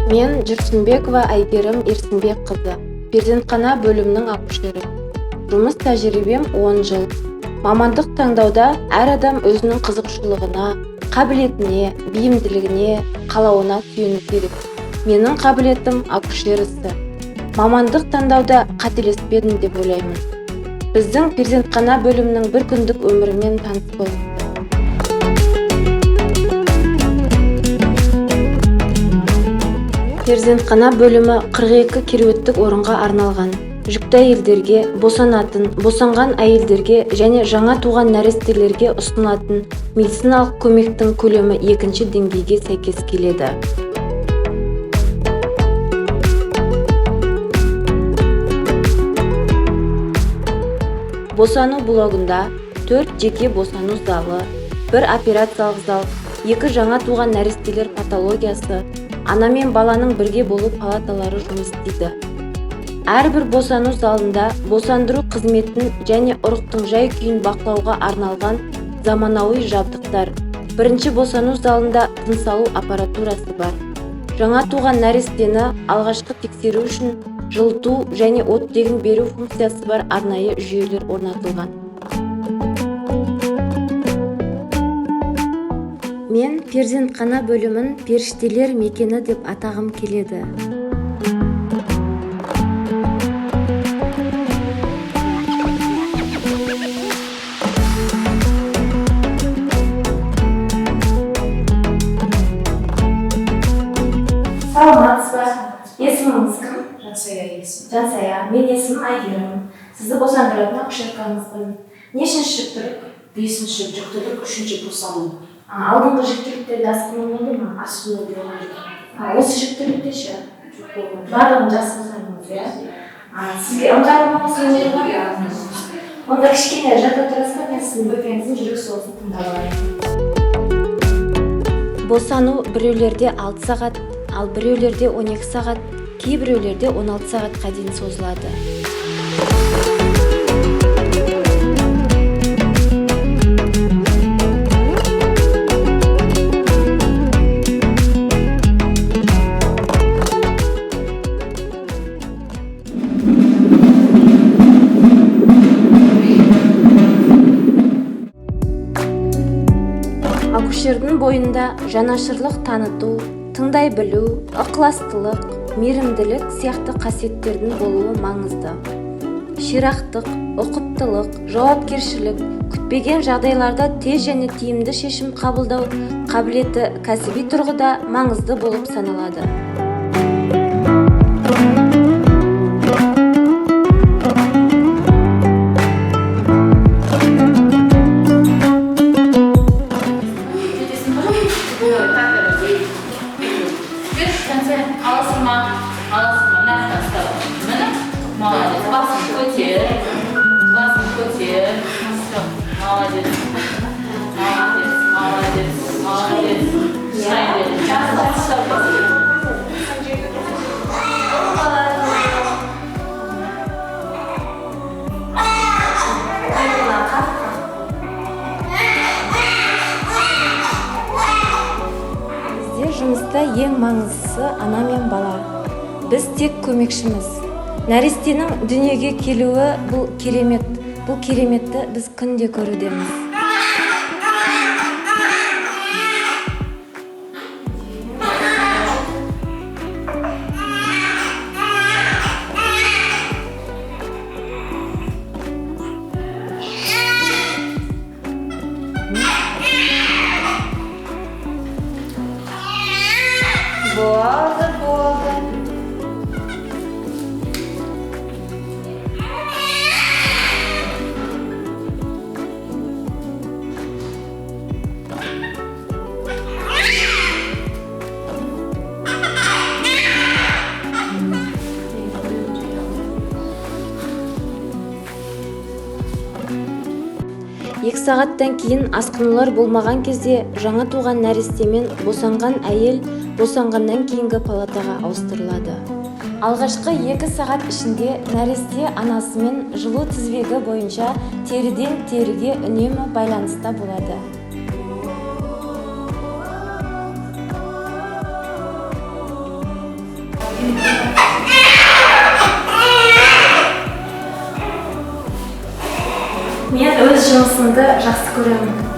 Мен Жүрсінбекова Айгерім Ерсінбекқызы, перзентхана бөлімінің акушері. Жұмыс тәжірибем 10 жыл. Мамандық таңдауда әр адам өзінің қызығушылығына, қабілетіне, бейімділігіне, қалауына сүйену керек. Менің қабілетім акушер ісі. Мамандық таңдауда қателеспедім деп ойлаймын. Біздің перзентхана бөлімінің бір күндік өмірімен таныс болыңыз. Перзентхана бөлімі 42 кереуеттік орынға арналған. Жүкті әйелдерге, босанатын, босанған әйелдерге және жаңа туған нәрестелерге ұсынылатын медициналық көмектің көлемі 2-ші деңгейге сәйкес келеді. Босану блогында 4 жеке босану залы, 1 операциялық зал, 2 жаңа туған нәрестелер патологиясы, ана мен баланың бірге болу палаталары жұмыс істейді. Әрбір босану залында босандыру қызметін және ұрықтың жай-күйін бақылауға арналған заманауи жабдықтар. Бірінші босану залында тыныс алу аппаратурасы бар. Жаңа туған нәрестені алғашқы тексеру үшін жылыту және оттегін беру функциясы бар арнайы жүйелер орнатылған. Мен перзентхана бөлімін періштелер мекені деп атағым келеді. Саламатсыз ба? Есіміңіз кім? Жансая есім. Жансая. Мен есімім Айгерім. Сізді босандыратын акушеркаңызбын. Нешінші жүктілік? 5-ші жүктілік, 3-ші босану. Алдыңғы жүктіліктерде асқыну болды ма? Асқыну болған жоқ. Осы жүктілікте ше? Жоқ болған жоқ. Барлығын жақсы босандыңыз, иә? Сізге ыңғайлы ма осы? Онда кішкене жата тұрасыз ба? Мен сіздің бөпеңіздің жүрек соғысын тыңдап алайын. Босану біреулерде 6 сағат, ал біреулерде 12 сағат, кейбіреулерде 16 сағатқа дейін созылады. Акушердің бойында жанашырлық таныту, тыңдай білу, ықыластылық, мейірімділік сияқты қасиеттердің болуы маңызды. Ширақтық, ұқыптылық, жауапкершілік, күтпеген жағдайларда тез және тиімді шешім қабылдау қабілеті кәсіби тұрғыда маңызды болып саналады. Молодец. Басын көтер. Молодец. Бізде жұмыста ең маңыздысы ана мен бала. Біз тек көмекшіміз. Нәрестенің дүниеге келуі бұл керемет. Бұл кереметті біз күнде көрудеміз. Болды. Екі сағаттан кейін асқынулар болмаған кезде жаңа туған нәрестемен босанған әйел босанғаннан кейінгі палатаға ауыстырылады. Алғашқы 2 сағат ішінде нәресте анасымен жылу тізбегі бойынша теріден теріге үнемі байланыста болады. Мен өз жұмысымды жақсы көремін.